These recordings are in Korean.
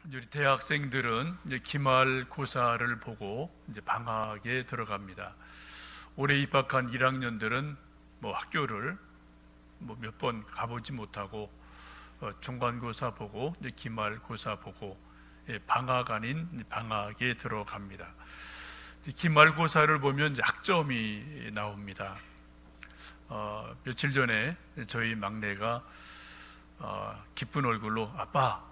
우리 대학생들은 이제 기말고사를 보고 이제 방학에 들어갑니다. 올해 입학한 1학년들은 학교를 몇 번 가보지 못하고 중간고사 보고 이제 기말고사 보고 방학 아닌 방학에 들어갑니다. 기말고사를 보면 이제 학점이 나옵니다. 며칠 전에 저희 막내가 기쁜 얼굴로 아빠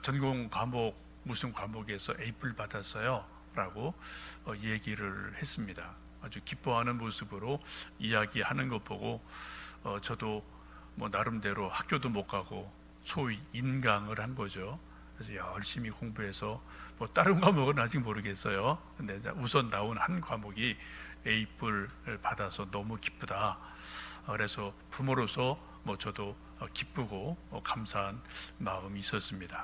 전공 과목 무슨 과목에서 A뿔 받았어요 라고 얘기를 했습니다. 아주 기뻐하는 모습으로 이야기하는 것 보고 저도 나름대로 학교도 못 가고 소위 인강을 한 거죠. 그래서 열심히 공부해서 다른 과목은 아직 모르겠어요. 근데 우선 나온 한 과목이 A뿔을 받아서 너무 기쁘다. 그래서 부모로서 저도 기쁘고 감사한 마음이 있었습니다.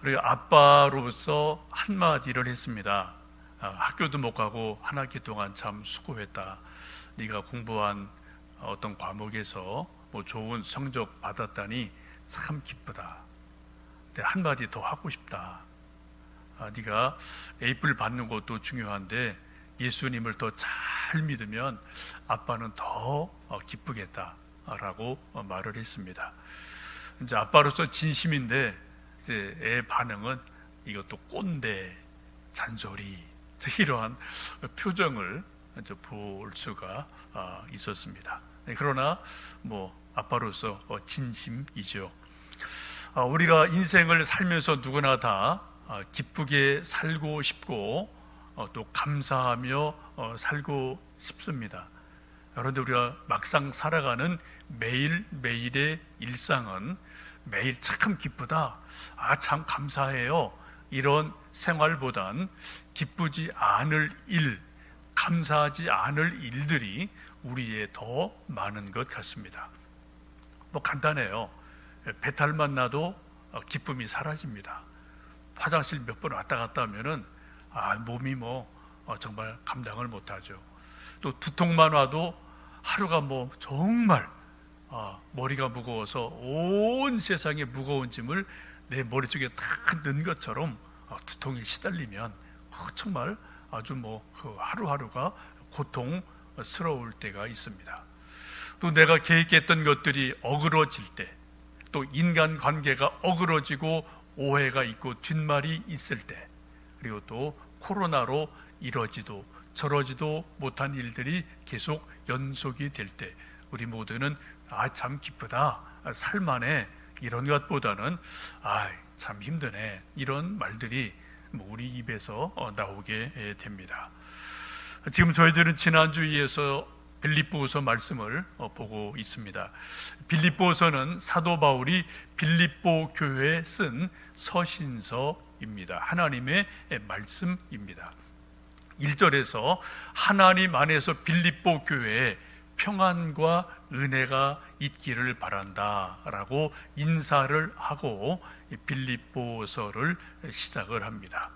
그리고 아빠로서 한마디를 했습니다. 학교도 못 가고 한 학기 동안 참 수고했다. 네가 공부한 어떤 과목에서 좋은 성적 받았다니 참 기쁘다. 근데 한마디 더 하고 싶다. 네가 A뿔 받는 것도 중요한데 예수님을 더 잘 믿으면 아빠는 더 기쁘겠다 라고 말을 했습니다. 이제 아빠로서 진심인데 이제 애 반응은 이것도 꼰대, 잔소리 이러한 표정을 볼 수가 있었습니다. 그러나 아빠로서 진심이죠. 우리가 인생을 살면서 누구나 다 기쁘게 살고 싶고 또 감사하며 살고 싶습니다. 그런데 우리가 막상 살아가는 매일매일의 일상은 매일 참 기쁘다, 참 감사해요, 이런 생활보단 기쁘지 않을 일, 감사하지 않을 일들이 우리에 더 많은 것 같습니다. 간단해요. 배탈만 나도 기쁨이 사라집니다. 화장실 몇 번 왔다 갔다 하면은 몸이 정말 감당을 못하죠. 또 두통만 와도 하루가 정말 머리가 무거워서 온 세상의 무거운 짐을 내 머릿속에 탁 넣은 것처럼 두통에 시달리면 정말 아주 그 하루하루가 고통스러울 때가 있습니다. 또 내가 계획했던 것들이 어그러질 때, 또 인간관계가 어그러지고 오해가 있고 뒷말이 있을 때, 그리고 또 코로나로 이러지도 저러지도 못한 일들이 계속 연속이 될 때 우리 모두는 참 기쁘다, 살만해, 이런 것보다는 참 힘드네, 이런 말들이 우리 입에서 나오게 됩니다. 지금 저희들은 지난주에서 빌립보서 말씀을 보고 있습니다. 빌립보서는 사도 바울이 빌립보 교회에 쓴 서신서입니다. 하나님의 말씀입니다. 1절에서 하나님 안에서 빌립보 교회에 평안과 은혜가 있기를 바란다 라고 인사를 하고 빌립보서를 시작을 합니다.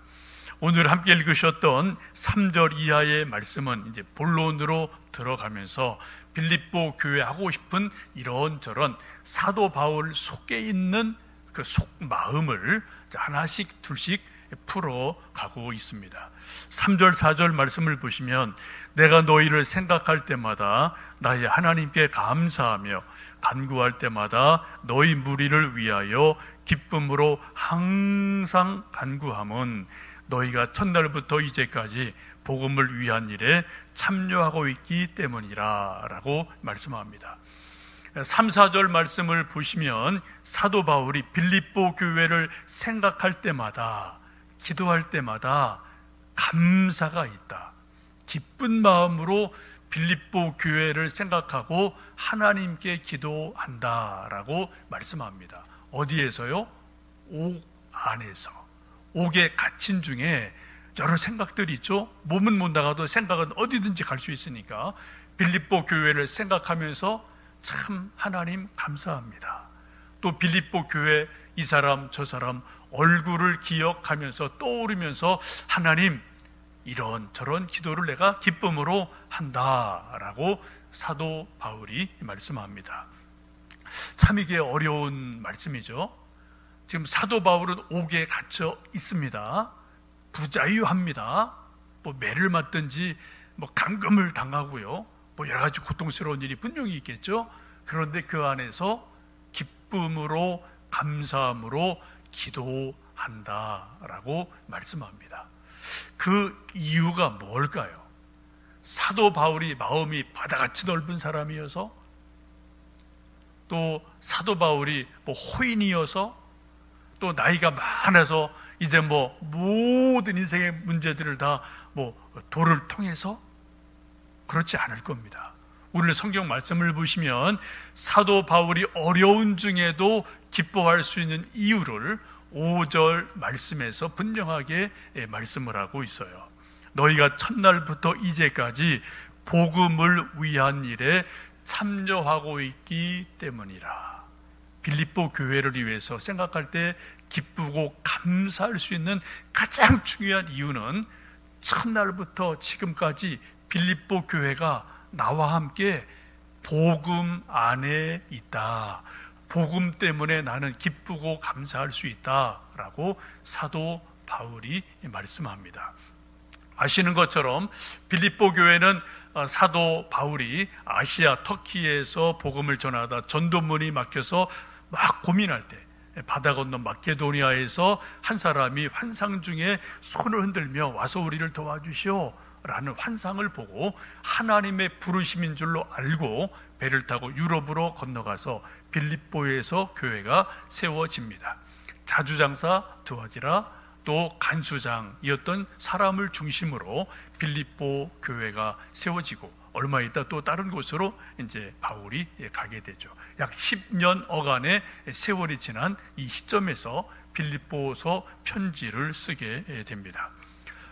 오늘 함께 읽으셨던 3절 이하의 말씀은 이제 본론으로 들어가면서 빌립보 교회 하고 싶은 이런저런 사도 바울 속에 있는 그 속마음을 하나씩 둘씩 풀어가고 있습니다. 3절 4절 말씀을 보시면 내가 너희를 생각할 때마다 나의 하나님께 감사하며 간구할 때마다 너희 무리를 위하여 기쁨으로 항상 간구함은 너희가 첫날부터 이제까지 복음을 위한 일에 참여하고 있기 때문이라 라고 말씀합니다. 3, 4절 말씀을 보시면 사도 바울이 빌립보 교회를 생각할 때마다, 기도할 때마다 감사가 있다, 기쁜 마음으로 빌립보 교회를 생각하고 하나님께 기도한다 라고 말씀합니다. 어디에서요? 옥 안에서. 옥에 갇힌 중에 여러 생각들이 있죠. 몸은 못 나가도 생각은 어디든지 갈 수 있으니까 빌립보 교회를 생각하면서 참 하나님 감사합니다. 또 빌립보 교회 이 사람 저 사람 얼굴을 기억하면서 떠오르면서 하나님 이런저런 기도를 내가 기쁨으로 한다라고 사도 바울이 말씀합니다. 참 이게 어려운 말씀이죠. 지금 사도 바울은 옥에 갇혀 있습니다. 부자유합니다. 뭐 매를 맞든지 뭐 감금을 당하고요. 뭐 여러 가지 고통스러운 일이 분명히 있겠죠. 그런데 그 안에서 기쁨으로 감사함으로 기도한다라고 말씀합니다. 그 이유가 뭘까요? 사도 바울이 마음이 바다같이 넓은 사람이어서, 또 사도 바울이 뭐 호인이어서, 또 나이가 많아서 이제 뭐 모든 인생의 문제들을 다 뭐 도를 통해서? 그렇지 않을 겁니다. 오늘 성경 말씀을 보시면 사도 바울이 어려운 중에도 기뻐할 수 있는 이유를 5절 말씀에서 분명하게 말씀을 하고 있어요. 너희가 첫날부터 이제까지 복음을 위한 일에 참여하고 있기 때문이라. 빌립보 교회를 위해서 생각할 때 기쁘고 감사할 수 있는 가장 중요한 이유는 첫날부터 지금까지 빌립보 교회가 나와 함께 복음 안에 있다. 복음 때문에 나는 기쁘고 감사할 수 있다라고 사도 바울이 말씀합니다. 아시는 것처럼 빌립보 교회는 사도 바울이 아시아 터키에서 복음을 전하다 전도문이 막혀서 막 고민할 때 바다 건너 마케도니아에서 한 사람이 환상 중에 손을 흔들며 와서 우리를 도와주시오 라는 환상을 보고 하나님의 부르심인 줄로 알고 배를 타고 유럽으로 건너가서 빌립보에서 교회가 세워집니다. 자주장사 두아디라 또 간수장이었던 사람을 중심으로 빌립보 교회가 세워지고 얼마 있다 또 다른 곳으로 이제 바울이 가게 되죠. 약 10년 어간의 세월이 지난 이 시점에서 빌립보서 편지를 쓰게 됩니다.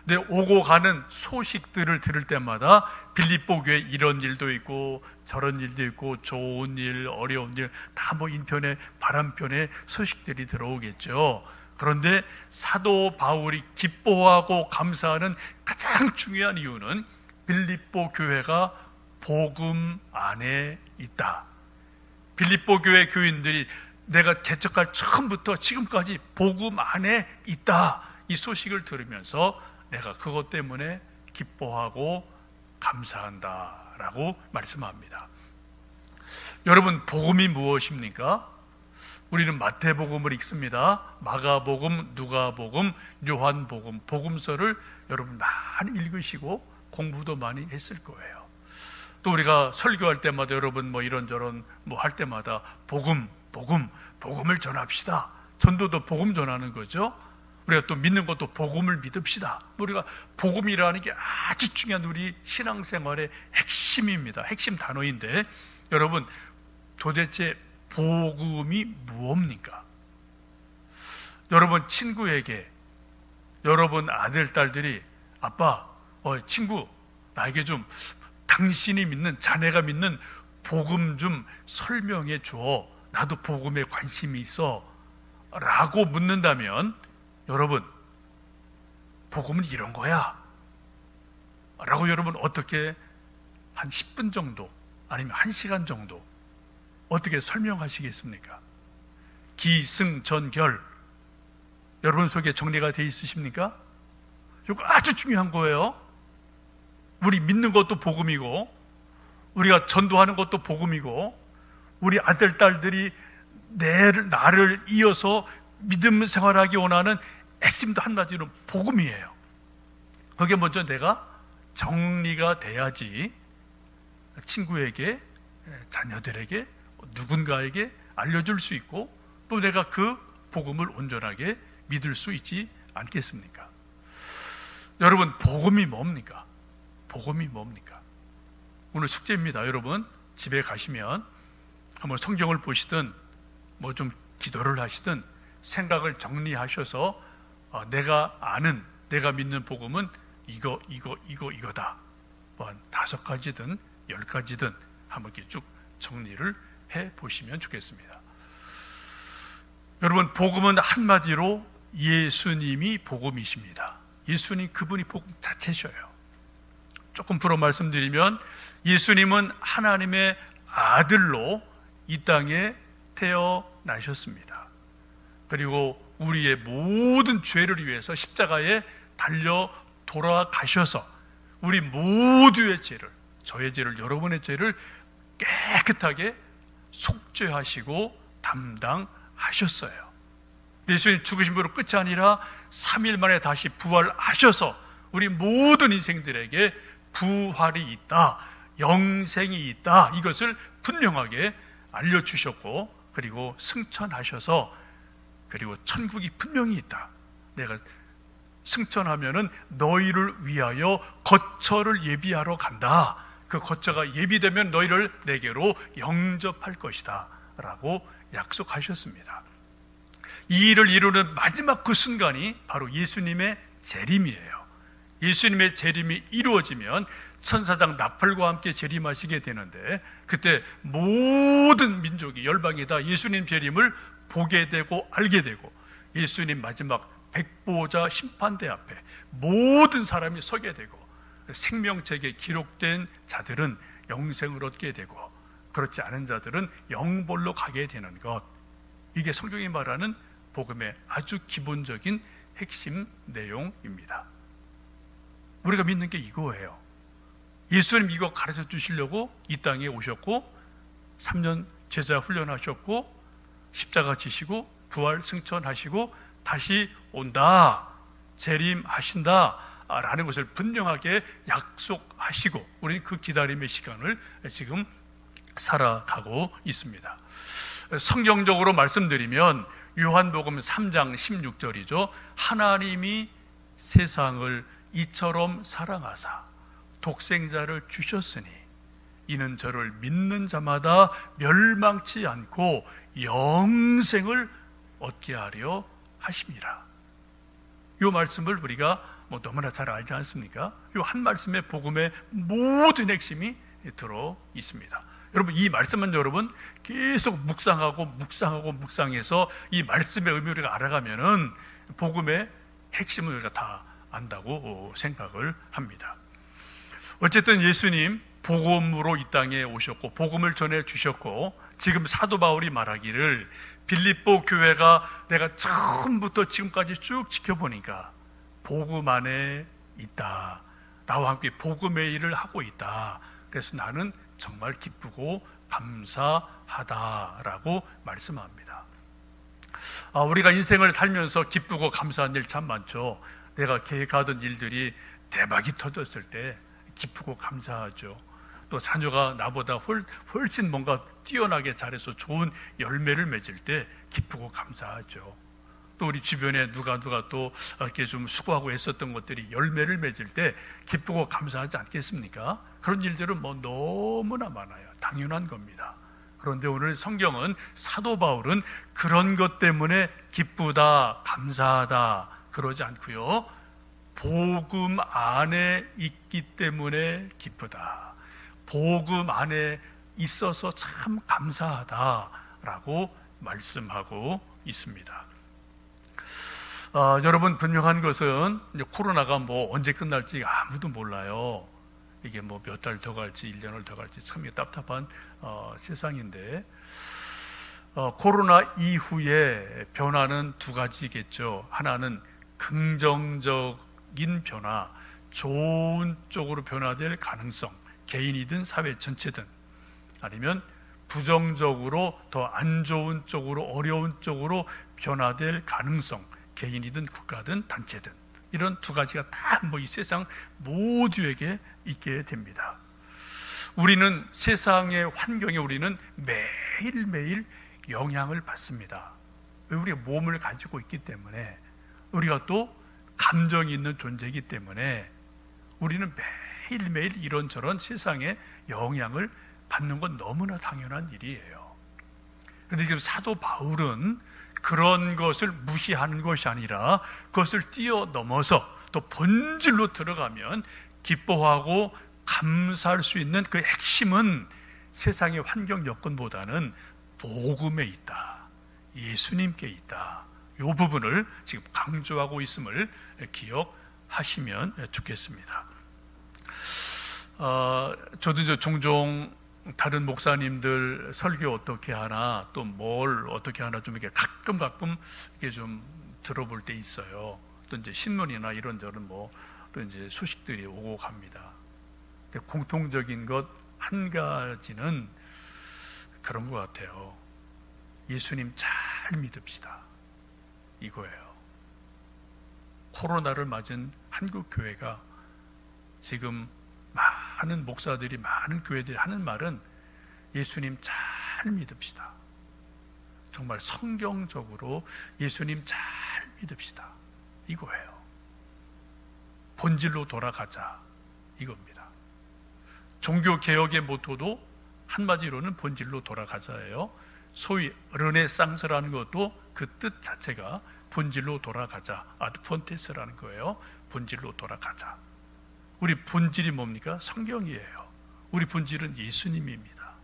근데 오고 가는 소식들을 들을 때마다 빌립보 교회 이런 일도 있고 저런 일도 있고 좋은 일, 어려운 일 다 뭐 인편에 바람편에 소식들이 들어오겠죠. 그런데 사도 바울이 기뻐하고 감사하는 가장 중요한 이유는 빌립보 교회가 복음 안에 있다. 빌립보 교회 교인들이 내가 개척할 처음부터 지금까지 복음 안에 있다. 이 소식을 들으면서 내가 그것 때문에 기뻐하고 감사한다라고 말씀합니다. 여러분, 복음이 무엇입니까? 우리는 마태복음을 읽습니다. 마가복음, 누가복음, 요한복음, 복음서를 여러분 많이 읽으시고 공부도 많이 했을 거예요. 또 우리가 설교할 때마다 여러분 뭐 이런저런 뭐 할 때마다 복음을 전합시다. 전도도 복음 전하는 거죠. 우리가 또 믿는 것도 복음을 믿읍시다. 우리가 복음이라는 게 아주 중요한 우리 신앙생활의 핵심입니다. 핵심 단어인데 여러분 도대체 복음이 무엇입니까? 여러분 친구에게 여러분 아들, 딸들이 아빠, 친구 나에게 좀 당신이 믿는 자네가 믿는 복음 좀 설명해 줘. 나도 복음에 관심이 있어 라고 묻는다면 여러분 복음은 이런 거야 라고 여러분 어떻게 한 10분 정도 아니면 1시간 정도 어떻게 설명하시겠습니까? 기승전결 여러분 속에 정리가 돼 있으십니까? 이거 아주 중요한 거예요. 우리 믿는 것도 복음이고 우리가 전도하는 것도 복음이고 우리 아들, 딸들이 나를 이어서 믿음 생활하기 원하는 핵심도 한마디로 복음이에요. 그게 먼저 내가 정리가 돼야지 친구에게, 자녀들에게, 누군가에게 알려줄 수 있고 또 내가 그 복음을 온전하게 믿을 수 있지 않겠습니까? 여러분 복음이 뭡니까? 복음이 뭡니까? 오늘 숙제입니다. 여러분 집에 가시면 한번 성경을 보시든 뭐 좀 기도를 하시든 생각을 정리하셔서 내가 아는 내가 믿는 복음은 이거다. 뭐 한 5가지든 10가지든 한번 이렇게 쭉 정리를 해 보시면 좋겠습니다. 여러분 복음은 한마디로 예수님이 복음이십니다. 예수님 그분이 복음 자체셔요. 조금 풀어 말씀드리면 예수님은 하나님의 아들로 이 땅에 태어나셨습니다. 그리고 우리의 모든 죄를 위해서 십자가에 달려 돌아가셔서 우리 모두의 죄를, 저의 죄를, 여러분의 죄를 깨끗하게 속죄하시고 담당하셨어요. 예수님 죽으신 분으로 끝이 아니라 3일 만에 다시 부활하셔서 우리 모든 인생들에게 부활이 있다, 영생이 있다, 이것을 분명하게 알려주셨고, 그리고 승천하셔서, 그리고 천국이 분명히 있다, 내가 승천하면은 너희를 위하여 거처를 예비하러 간다, 그 거처가 예비되면 너희를 내게로 영접할 것이다 라고 약속하셨습니다. 이 일을 이루는 마지막 그 순간이 바로 예수님의 재림이에요. 예수님의 재림이 이루어지면 천사장 나팔과 함께 재림하시게 되는데, 그때 모든 민족이, 열방이 다 예수님 재림을 보게 되고 알게 되고, 예수님 마지막 백보자 심판대 앞에 모든 사람이 서게 되고, 생명책에 기록된 자들은 영생을 얻게 되고, 그렇지 않은 자들은 영벌로 가게 되는 것, 이게 성경이 말하는 복음의 아주 기본적인 핵심 내용입니다. 우리가 믿는 게 이거예요. 예수님 이거 가르쳐 주시려고 이 땅에 오셨고, 3년 제자 훈련하셨고, 십자가 지시고 부활 승천하시고 다시 온다, 재림하신다 라는 것을 분명하게 약속하시고, 우리는 그 기다림의 시간을 지금 살아가고 있습니다. 성경적으로 말씀드리면 요한복음 3장 16절이죠. 하나님이 세상을 이처럼 사랑하사 독생자를 주셨으니 이는 저를 믿는 자마다 멸망치 않고 영생을 얻게 하려 하심이라. 이 말씀을 우리가 너무나 잘 알지 않습니까? 이 한 말씀에 복음의 모든 핵심이 들어 있습니다. 여러분, 이 말씀은 여러분 계속 묵상해서 이 말씀의 의미를 우리가 알아가면은 복음의 핵심을 우리가 다 안다고 생각을 합니다. 어쨌든 예수님 복음으로 이 땅에 오셨고 복음을 전해 주셨고, 지금 사도 바울이 말하기를 빌립보 교회가 내가 처음부터 지금까지 쭉 지켜보니까 복음 안에 있다, 나와 함께 복음의 일을 하고 있다, 그래서 나는 정말 기쁘고 감사하다라고 말씀합니다. 우리가 인생을 살면서 기쁘고 감사한 일 참 많죠. 내가 계획하던 일들이 대박이 터졌을 때 기쁘고 감사하죠. 또 자녀가 나보다 훨씬 뭔가 뛰어나게 잘해서 좋은 열매를 맺을 때 기쁘고 감사하죠. 또 우리 주변에 누가 또 이렇게 좀 수고하고 애썼던 것들이 열매를 맺을 때 기쁘고 감사하지 않겠습니까? 그런 일들은 너무나 많아요. 당연한 겁니다. 그런데 오늘 성경은, 사도 바울은 그런 것 때문에 기쁘다, 감사하다 그러지 않고요, 복음 안에 있기 때문에 기쁘다, 복음 안에 있어서 참 감사하다라고 말씀하고 있습니다. 여러분, 분명한 것은 코로나가 언제 끝날지 아무도 몰라요. 이게 몇 달 더 갈지 1년을 더 갈지 참 답답한 세상인데, 코로나 이후에 변화는 두 가지겠죠. 하나는 긍정적인 변화, 좋은 쪽으로 변화될 가능성, 개인이든 사회 전체든, 아니면 부정적으로 더 안 좋은 쪽으로, 어려운 쪽으로 변화될 가능성, 개인이든 국가든 단체든, 이런 두 가지가 다 이 세상 모두에게 있게 됩니다. 우리는 세상의 환경에 우리는 매일매일 영향을 받습니다. 우리가 몸을 가지고 있기 때문에, 우리가 또 감정이 있는 존재이기 때문에 우리는 매일매일 이런저런 세상에 영향을 받는 건 너무나 당연한 일이에요. 그런데 지금 사도 바울은 그런 것을 무시하는 것이 아니라 그것을 뛰어넘어서 또 본질로 들어가면 기뻐하고 감사할 수 있는 그 핵심은 세상의 환경 여건보다는 복음에 있다, 예수님께 있다, 이 부분을 지금 강조하고 있음을 기억하시면 좋겠습니다. 저도 종종 다른 목사님들 설교 어떻게 하나, 또 뭘 어떻게 하나 좀 이렇게 가끔 이렇게 좀 들어볼 때 있어요. 또 이제 신문이나 이런저런 또 이제 소식들이 오고 갑니다. 근데 공통적인 것 한 가지는 그런 것 같아요. 예수님 잘 믿읍시다, 이거예요. 코로나를 맞은 한국 교회가 지금 많은 목사들이, 많은 교회들이 하는 말은 예수님 잘 믿읍시다. 정말 성경적으로 예수님 잘 믿읍시다, 이거예요. 본질로 돌아가자, 이겁니다. 종교개혁의 모토도 한마디로는 본질로 돌아가자예요. 소위 르네상스라는 것도 그 뜻 자체가 본질로 돌아가자, 아드폰테스라는 거예요. 본질로 돌아가자. 우리 본질이 뭡니까? 성경이에요. 우리 본질은 예수님입니다.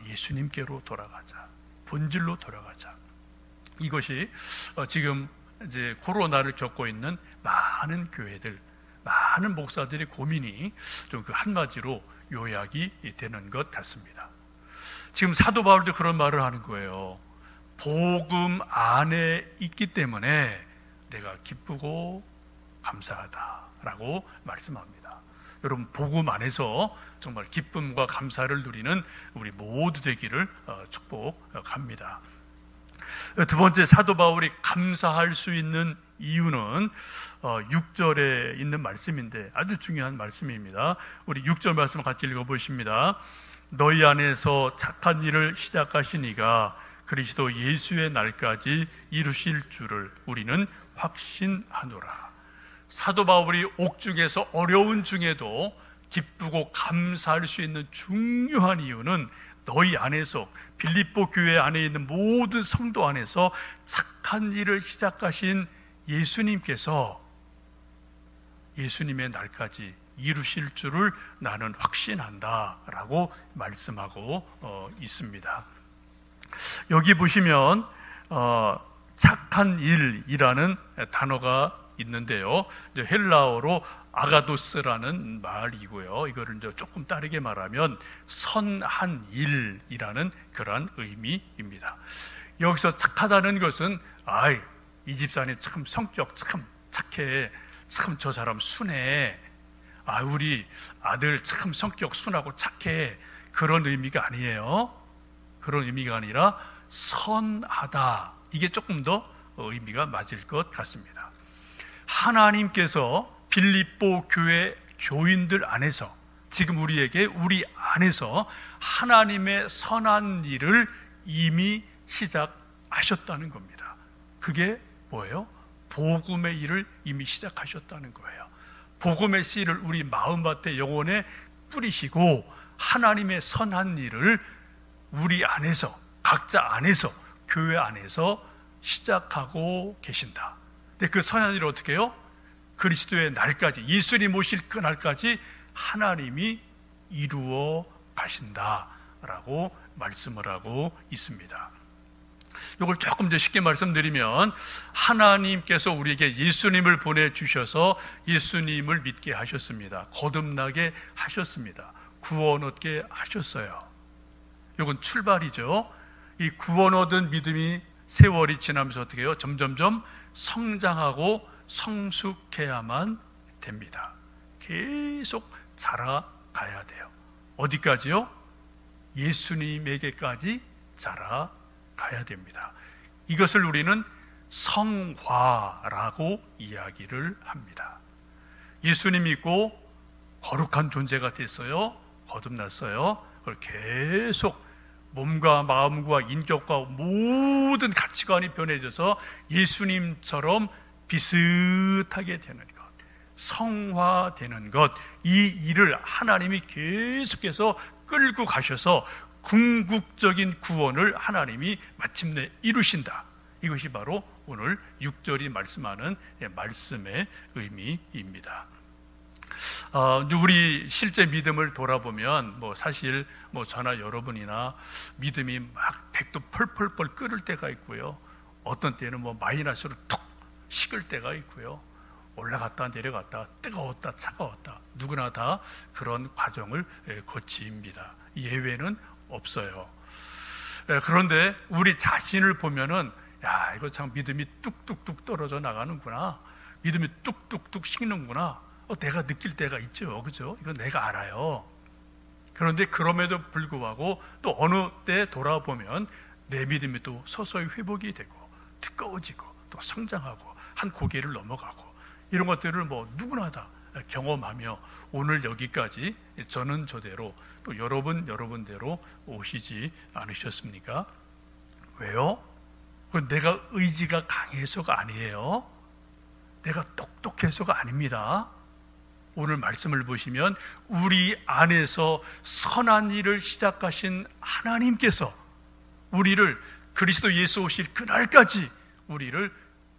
예수님께로 돌아가자, 본질로 돌아가자. 이것이 지금 이제 코로나를 겪고 있는 많은 교회들, 많은 목사들의 고민이 좀 그 한마디로 요약이 되는 것 같습니다. 지금 사도 바울도 그런 말을 하는 거예요. 복음 안에 있기 때문에 내가 기쁘고 감사하다라고 말씀합니다. 여러분, 복음 안에서 정말 기쁨과 감사를 누리는 우리 모두 되기를 축복합니다. 두 번째, 사도 바울이 감사할 수 있는 이유는 6절에 있는 말씀인데 아주 중요한 말씀입니다. 우리 6절 말씀 같이 읽어보십니다. 너희 안에서 착한 일을 시작하신 이가 그리스도 예수의 날까지 이루실 줄을 우리는 확신하노라. 사도 바울이 옥중에서 어려운 중에도 기쁘고 감사할 수 있는 중요한 이유는 너희 안에서, 빌립보 교회 안에 있는 모든 성도 안에서 착한 일을 시작하신 예수님께서 예수님의 날까지 이루실 줄을 나는 확신한다 라고 말씀하고 있습니다. 여기 보시면 착한 일이라는 단어가 있는데요, 이제 헬라어로 아가도스라는 말이고요. 이거를 이제 조금 다르게 말하면 선한 일이라는 그런 의미입니다. 여기서 착하다는 것은 이 집사님 참 성격 참 착해, 참 저 사람 순해, 우리 아들 참 성격 순하고 착해, 그런 의미가 아니에요. 그런 의미가 아니라 선하다, 이게 조금 더 의미가 맞을 것 같습니다. 하나님께서 빌립보 교회 교인들 안에서, 지금 우리에게, 우리 안에서 하나님의 선한 일을 이미 시작하셨다는 겁니다. 그게 뭐예요? 복음의 일을 이미 시작하셨다는 거예요. 복음의 씨를 우리 마음밭에, 영혼에 뿌리시고 하나님의 선한 일을 우리 안에서, 각자 안에서, 교회 안에서 시작하고 계신다. 근데 그 선한 일을 어떻게 해요? 그리스도의 날까지, 예수님 오실 그 날까지 하나님이 이루어 가신다라고 말씀을 하고 있습니다. 이걸 조금 더 쉽게 말씀드리면, 하나님께서 우리에게 예수님을 보내주셔서 예수님을 믿게 하셨습니다. 거듭나게 하셨습니다. 구원 얻게 하셨어요. 이건 출발이죠. 이 구원 얻은 믿음이 세월이 지나면서 어떻게 해요? 점점점 성장하고 성숙해야만 됩니다. 계속 자라가야 돼요. 어디까지요? 예수님에게까지 자라가야 됩니다. 이것을 우리는 성화라고 이야기를 합니다. 예수님 믿고 거룩한 존재가 됐어요. 거듭났어요. 그걸 계속 몸과 마음과 인격과 모든 가치관이 변해져서 예수님처럼 비슷하게 되는 것, 성화되는 것, 이 일을 하나님이 계속해서 끌고 가셔서 궁극적인 구원을 하나님이 마침내 이루신다. 이것이 바로 오늘 6절이 말씀하는 말씀의 의미입니다. 우리 실제 믿음을 돌아보면 사실 저나 여러분이나 믿음이 막 백도 펄펄펄 끓을 때가 있고요, 어떤 때는 마이너스로 툭 식을 때가 있고요, 올라갔다 내려갔다, 뜨거웠다 차가웠다, 누구나 다 그런 과정을 거칩니다. 예외는 없어요. 그런데 우리 자신을 보면은 야, 이거 참 믿음이 뚝뚝뚝 떨어져 나가는구나, 믿음이 뚝뚝뚝 식는구나, 내가 느낄 때가 있죠. 그죠? 이건 내가 알아요. 그런데 그럼에도 불구하고 또 어느 때 돌아보면 내 믿음이 또 서서히 회복이 되고 두꺼워지고 또 성장하고 한 고개를 넘어가고, 이런 것들을 뭐 누구나 다 경험하며 오늘 여기까지 저는 저대로 또 여러분대로 오시지 않으셨습니까? 왜요? 그건 내가 의지가 강해서가 아니에요. 내가 똑똑해서가 아닙니다. 오늘 말씀을 보시면 우리 안에서 선한 일을 시작하신 하나님께서 우리를 그리스도 예수 오실 그날까지 우리를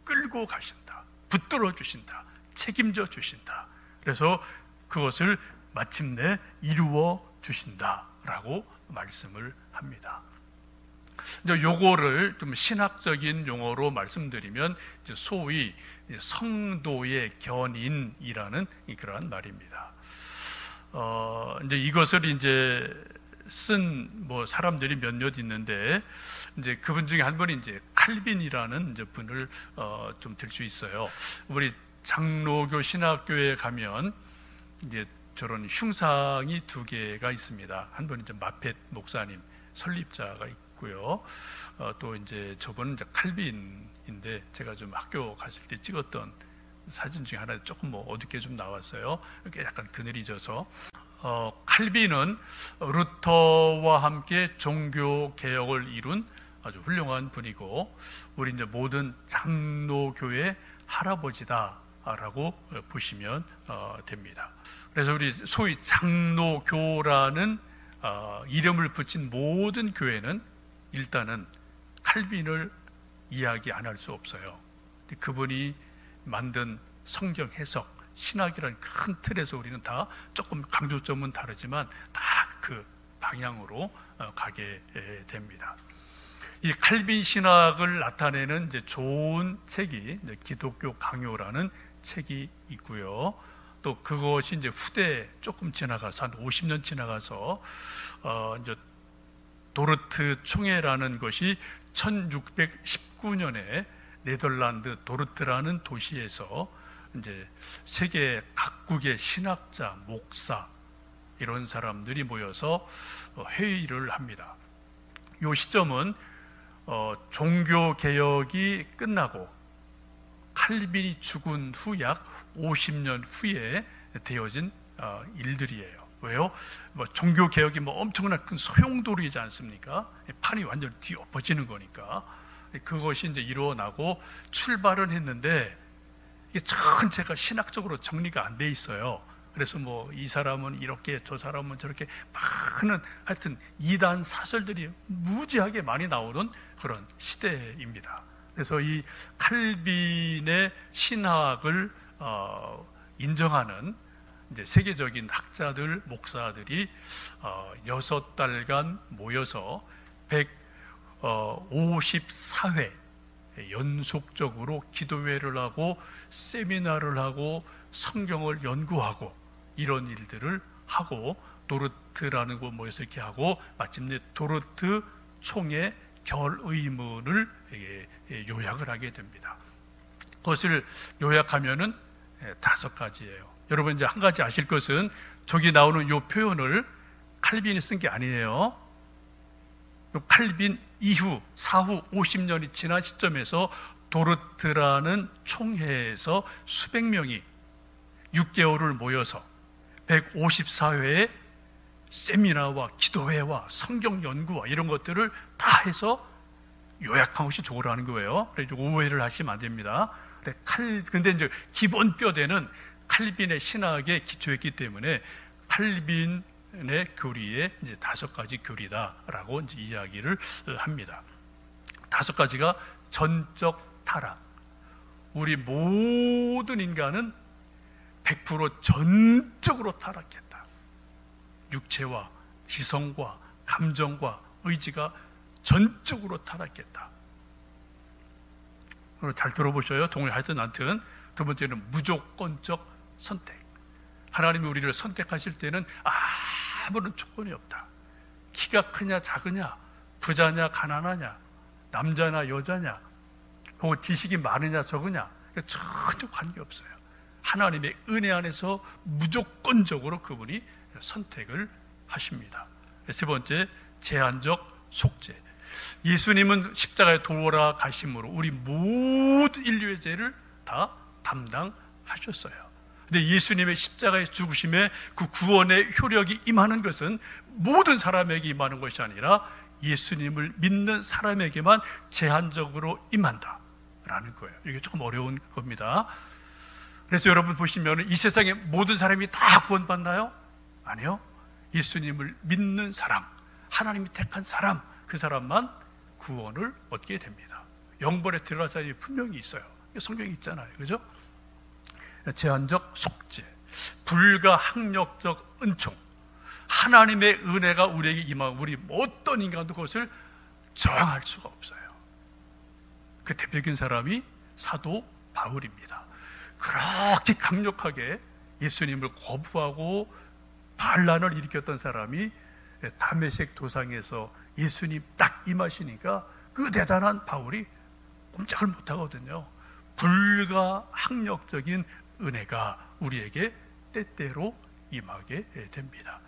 끌고 가신다, 붙들어 주신다, 책임져 주신다. 그래서 그것을 마침내 이루어 주신다라고 말씀을 합니다. 요거를 좀 신학적인 용어로 말씀드리면 소위 성도의 견인이라는 그러한 말입니다. 이제 이것을 이제 쓴 뭐 사람들이 몇몇 있는데, 이제 그분 중에 한 분이 이제 칼빈이라는 이제 분을 좀 들 수 있어요. 우리 장로교 신학교에 가면 이제 저런 흉상이 두 개가 있습니다. 한 분은 이제 마펫 목사님 설립자가 있고요. 또 이제 저분은 이제 칼빈인데, 제가 좀 학교 갔을 때 찍었던 사진 중에 하나 조금 뭐 어둡게 좀 나왔어요. 이렇게 약간 그늘이 져서. 칼빈은 루터와 함께 종교 개혁을 이룬 아주 훌륭한 분이고, 우리 이제 모든 장로교의 할아버지다라고 보시면 됩니다. 그래서 우리 소위 장로교라는 이름을 붙인 모든 교회는 일단은 칼빈을 이야기 안 할 수 없어요. 그분이 만든 성경 해석, 신학이라는 큰 틀에서 우리는 다 조금 강조점은 다르지만 다 그 방향으로 가게 됩니다. 이 칼빈 신학을 나타내는 이제 좋은 책이 이제 기독교 강요라는 책이 있고요. 또 그것이 이제 후대 조금 지나가서 한 50년 지나가서 이제 도르트 총회라는 것이 1619년에 네덜란드 도르트라는 도시에서 이제 세계 각국의 신학자, 목사 이런 사람들이 모여서 회의를 합니다. 이 시점은 종교 개혁이 끝나고 칼빈이 죽은 후 약 50년 후에 되어진 일들이에요. 왜요? 뭐 종교 개혁이 뭐 엄청난 큰 소용돌이지 않습니까? 판이 완전 뒤엎어지는 거니까. 그것이 이제 이루어나고 출발은 했는데 이게 전체가 신학적으로 정리가 안 돼 있어요. 그래서 뭐 이 사람은 이렇게 저 사람은 저렇게 많은 하여튼 이단 사설들이 무지하게 많이 나오는 그런 시대입니다. 그래서 이 칼빈의 신학을 인정하는 이제 세계적인 학자들, 목사들이 6달간 모여서 154회 연속적으로 기도회를 하고 세미나를 하고 성경을 연구하고 이런 일들을 하고 도르트라는 곳 모여서 이렇게 하고 마침내 도르트 총회 결의문을 요약을 하게 됩니다. 그것을 요약하면은 5가지예요. 여러분 이제 한 가지 아실 것은 저기 나오는 이 표현을 칼빈이 쓴 게 아니에요. 칼빈 이후 사후 50년이 지난 시점에서 도르트라는 총회에서 수백 명이 6개월을 모여서 154회의 세미나와 기도회와 성경 연구와 이런 것들을 다 해서 요약한 것이 저거라는 거예요. 그래서 오해를 하시면 안 됩니다. 근데 이제 기본 뼈대는 칼빈의 신학에 기초했기 때문에 칼빈의 교리에 이제 5가지 교리다라고 이제 이야기를 합니다. 5가지가 전적 타락. 우리 모든 인간은 100% 전적으로 타락했다. 육체와 지성과 감정과 의지가 전적으로 타락했다. 잘 들어보셔요. 하여튼 두 번째는 무조건적 선택. 하나님이 우리를 선택하실 때는 아무런 조건이 없다. 키가 크냐 작으냐, 부자냐 가난하냐, 남자냐 여자냐, 혹은 지식이 많으냐 적으냐, 전혀 관계없어요. 하나님의 은혜 안에서 무조건적으로 그분이 선택을 하십니다. 세 번째, 제한적 속죄. 예수님은 십자가에 돌아가심으로 우리 모든 인류의 죄를 다 담당하셨어요. 근데 예수님의 십자가의 죽으심에 그 구원의 효력이 임하는 것은 모든 사람에게 임하는 것이 아니라 예수님을 믿는 사람에게만 제한적으로 임한다라는 거예요. 이게 조금 어려운 겁니다. 그래서 여러분 보시면 이 세상에 모든 사람이 다 구원받나요? 아니요. 예수님을 믿는 사람, 하나님이 택한 사람, 그 사람만 구원을 얻게 됩니다. 영벌에 들어갈 사람이 분명히 있어요. 성경에 있잖아요. 그죠? 제한적 속죄, 불가항력적 은총. 하나님의 은혜가 우리에게 임하면 우리 어떤 인간도 그것을 저항할 수가 없어요. 그 대표적인 사람이 사도 바울입니다. 그렇게 강력하게 예수님을 거부하고 반란을 일으켰던 사람이 다메섹 도상에서 예수님 딱 임하시니까 그 대단한 바울이 꼼짝을 못하거든요. 불가항력적인 은혜가 우리에게 때때로 임하게 됩니다.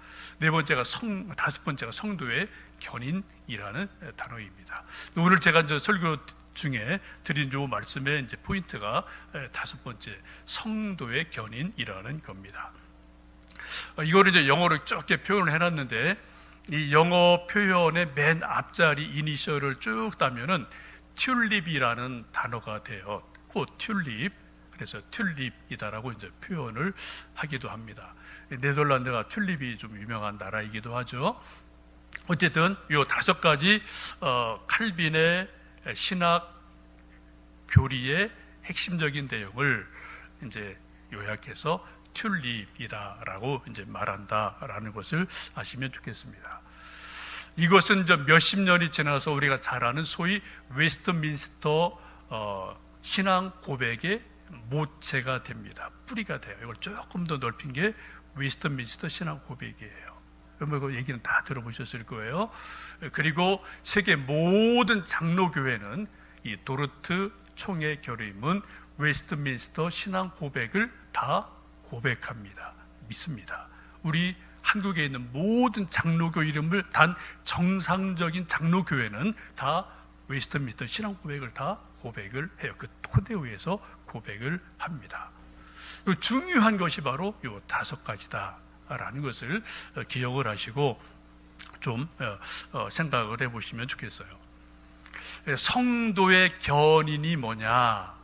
다섯 번째가 성도의 견인이라는 단어입니다. 오늘 제가 이제 설교 중에 드린 요 말씀의 이제 포인트가 다섯 번째, 성도의 견인이라는 겁니다. 이거를 이제 영어로 쭉 표현을 해놨는데, 이 영어 표현의 맨 앞자리 이니셜을 쭉 따면은 튤립이라는 단어가 돼요. 꽃 튤립. 그래서 튤립이다라고 이제 표현을 하기도 합니다. 네덜란드가 튤립이 좀 유명한 나라이기도 하죠. 어쨌든 요 다섯 가지 칼빈의 신학 교리의 핵심적인 내용을 이제 요약해서 튤립이다라고 이제 말한다라는 것을 아시면 좋겠습니다. 이것은 이제 몇십 년이 지나서 우리가 잘 아는 소위 웨스트민스터 신앙 고백의 모체가 됩니다. 뿌리가 돼요. 이걸 조금 더 넓힌 게 웨스트민스터 신앙 고백이에요. 여러분 그 얘기는 다 들어보셨을 거예요. 그리고 세계 모든 장로교회는 이 도르트 총회 결의문 웨스트민스터 신앙 고백을 다 고백합니다. 믿습니다. 우리 한국에 있는 모든 장로교 이름을 단 정상적인 장로교회는 다 웨스트민스터 신앙 고백을 다 고백을 해요. 그 토대 위에서 고백을 합니다. 중요한 것이 바로 이 다섯 가지다라는 것을 기억을 하시고 좀 생각을 해보시면 좋겠어요. 성도의 견인이 뭐냐?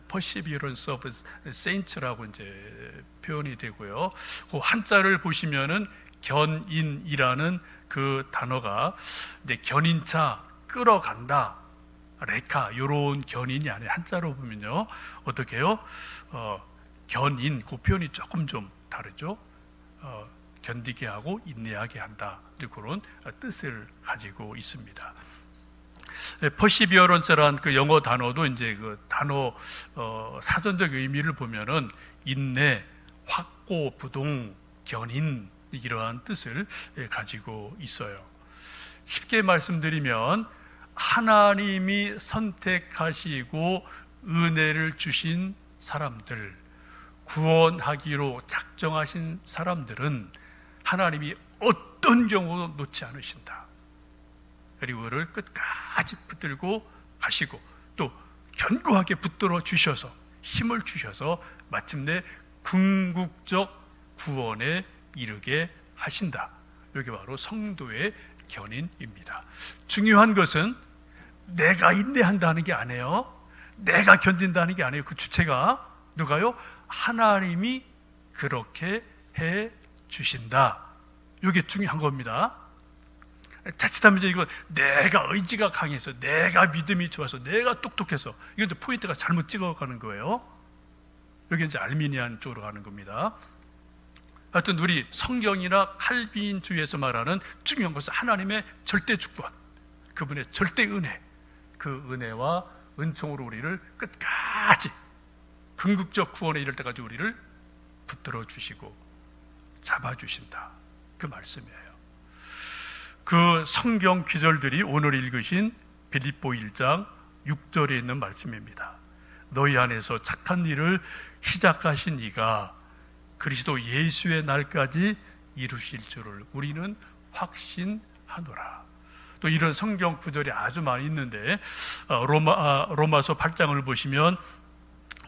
Perseverance of Saints라고 이제 표현이 되고요. 그 한자를 보시면은 견인이라는 그 단어가 이제 견인차 끌어간다, 레카 이런 견인이 아니에요. 한자로 보면요 어떻게 해요? 견인 그 표현이 조금 좀 다르죠. 견디게 하고 인내하게 한다, 그런 뜻을 가지고 있습니다. 퍼시비어런스라는 그 영어 단어도 이제 그 단어 사전적 의미를 보면은 인내, 확고, 부동, 견인 이러한 뜻을 가지고 있어요. 쉽게 말씀드리면 하나님이 선택하시고 은혜를 주신 사람들, 구원하기로 작정하신 사람들은 하나님이 어떤 경우도 놓지 않으신다. 그리고 그를 끝까지 붙들고 가시고 또 견고하게 붙들어 주셔서 힘을 주셔서 마침내 궁극적 구원에 이르게 하신다. 이게 바로 성도의 견인입니다. 중요한 것은 내가 인내한다는 게 아니에요. 내가 견딘다는 게 아니에요. 그 주체가 누가요? 하나님이 그렇게 해 주신다. 이게 중요한 겁니다. 자칫하면 이제 이거 내가 의지가 강해서, 내가 믿음이 좋아서, 내가 똑똑해서, 이건 이제 포인트가 잘못 찍어가는 거예요. 여기 이제 알미니안 쪽으로 가는 겁니다. 하여튼 우리 성경이나 칼빈주의에서 말하는 중요한 것은 하나님의 절대 주권, 그분의 절대 은혜, 그 은혜와 은총으로 우리를 끝까지 궁극적 구원에 이를 때까지 우리를 붙들어 주시고 잡아주신다, 그 말씀이에요. 그 성경 구절들이 오늘 읽으신 빌립보 1장 6절에 있는 말씀입니다. 너희 안에서 착한 일을 시작하신 이가 그리스도 예수의 날까지 이루실 줄을 우리는 확신하노라. 또 이런 성경 구절이 아주 많이 있는데 로마서 8장을 보시면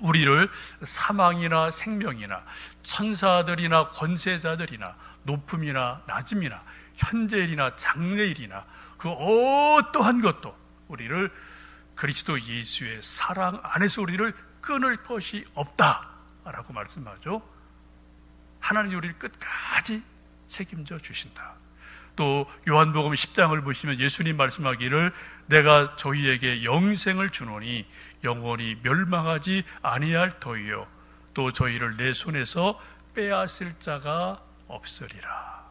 우리를 사망이나 생명이나 천사들이나 권세자들이나 높음이나 낮음이나 현재일이나 장래일이나 그 어떠한 것도 우리를 그리스도 예수의 사랑 안에서 우리를 끊을 것이 없다라고 말씀하죠. 하나님이 우리를 끝까지 책임져 주신다. 또 요한복음 10장을 보시면 예수님 말씀하기를 내가 저희에게 영생을 주노니 영원히 멸망하지 아니할 터이요 또 저희를 내 손에서 빼앗을 자가 없으리라.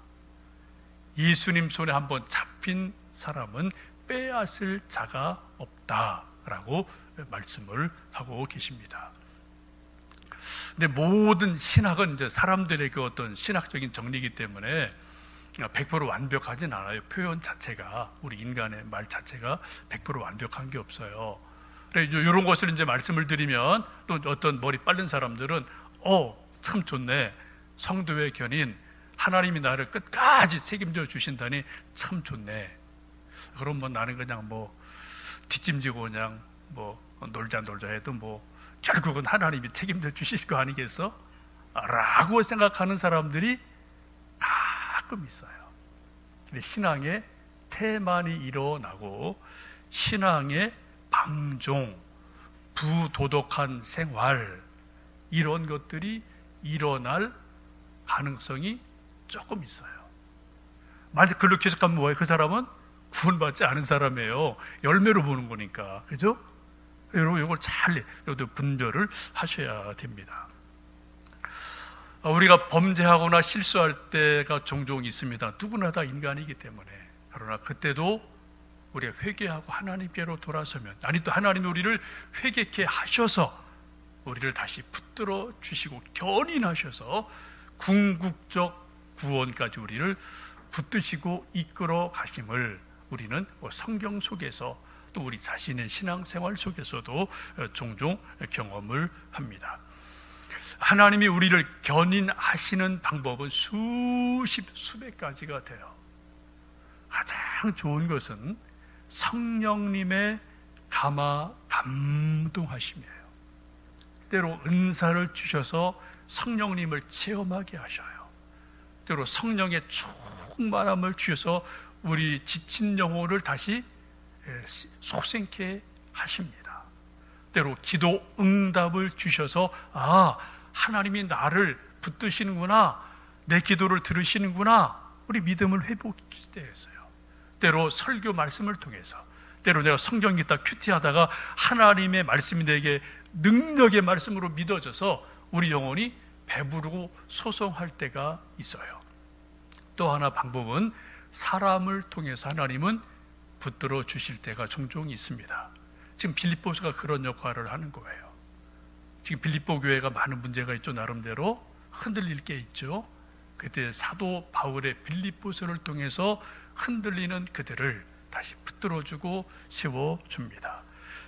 예수님 손에 한번 잡힌 사람은 빼앗을 자가 없다라고 말씀을 하고 계십니다. 근데 모든 신학은 이제 사람들의 그 어떤 신학적인 정리이기 때문에 100% 완벽하진 않아요. 표현 자체가, 우리 인간의 말 자체가 100% 완벽한 게 없어요. 그래서 이런 것을 이제 말씀을 드리면 또 어떤 머리 빠른 사람들은 참 좋네, 성도의 견인 하나님이 나를 끝까지 책임져 주신다니 참 좋네. 그럼 뭐 나는 그냥 뭐 뒷짐지고 그냥 뭐 놀자 해도 뭐 결국은 하나님이 책임져 주실 거 아니겠어? 라고 생각하는 사람들이 가끔 있어요. 근데 신앙의 태만이 일어나고 신앙의 방종, 부도덕한 생활, 이런 것들이 일어날 가능성이 조금 있어요. 만약 그렇게 해석하면 뭐예요? 그 사람은 구원받지 않은 사람이에요. 열매로 보는 거니까. 그죠? 여러분 이걸 잘 분별을 하셔야 됩니다. 우리가 범죄하거나 실수할 때가 종종 있습니다. 누구나 다 인간이기 때문에. 그러나 그때도 우리가 회개하고 하나님께로 돌아서면, 아니 또 하나님이 우리를 회개케 하셔서 우리를 다시 붙들어 주시고 견인하셔서 궁극적 구원까지 우리를 붙드시고 이끌어 가심을 우리는 성경 속에서 또 우리 자신의 신앙생활 속에서도 종종 경험을 합니다. 하나님이 우리를 견인하시는 방법은 수백 가지가 돼요. 가장 좋은 것은 성령님의 감동하심이에요. 때로 은사를 주셔서 성령님을 체험하게 하셔요. 때로 성령의 충만함을 주셔서 우리 지친 영혼을 다시 속생케 하십니다. 때로 기도 응답을 주셔서 하나님이 나를 붙드시는구나, 내 기도를 들으시는구나, 우리 믿음을 회복시켰어요. 때로 설교 말씀을 통해서, 때로 내가 성경 읽다 큐티하다가 하나님의 말씀이 내게 능력의 말씀으로 믿어져서 우리 영혼이 배부르고 소송할 때가 있어요. 또 하나 방법은 사람을 통해서 하나님은 붙들어 주실 때가 종종 있습니다. 지금 빌립보서가 그런 역할을 하는 거예요. 지금 빌립보 교회가 많은 문제가 있죠. 나름대로 흔들릴 게 있죠. 그때 사도 바울의 빌립보서를 통해서 흔들리는 그들을 다시 붙들어주고 세워줍니다.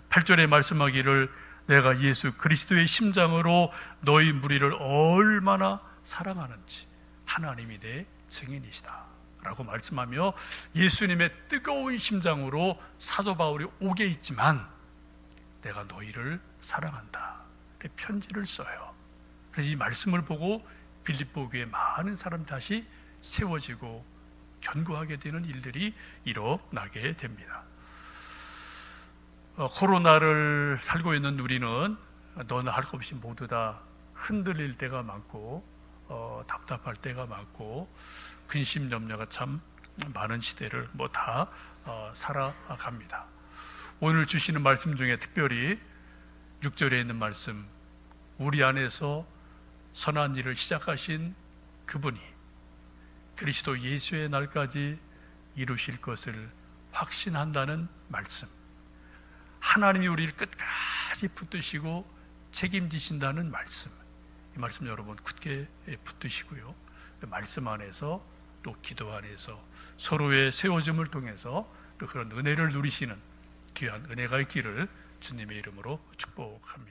8절에 말씀하기를 내가 예수 그리스도의 심장으로 너희 무리를 얼마나 사랑하는지 하나님이 내 증인이시다 라고 말씀하며 예수님의 뜨거운 심장으로 사도 바울이 오게 있지만 내가 너희를 사랑한다, 편지를 써요. 그래서 이 말씀을 보고 빌립보 교회 많은 사람 다시 세워지고 견고하게 되는 일들이 일어나게 됩니다. 코로나를 살고 있는 우리는 너나 할 것 없이 모두 다 흔들릴 때가 많고 답답할 때가 많고 근심 염려가 참 많은 시대를 다 살아갑니다. 오늘 주시는 말씀 중에 특별히 6절에 있는 말씀, 우리 안에서 선한 일을 시작하신 그분이 그리스도 예수의 날까지 이루실 것을 확신한다는 말씀, 하나님이 우리를 끝까지 붙드시고 책임지신다는 말씀, 이 말씀 여러분 굳게 붙드시고요. 말씀 안에서 또 기도 안에서 서로의 세워짐을 통해서 또 그런 은혜를 누리시는 귀한 은혜가 있기를 주님의 이름으로 축복합니다.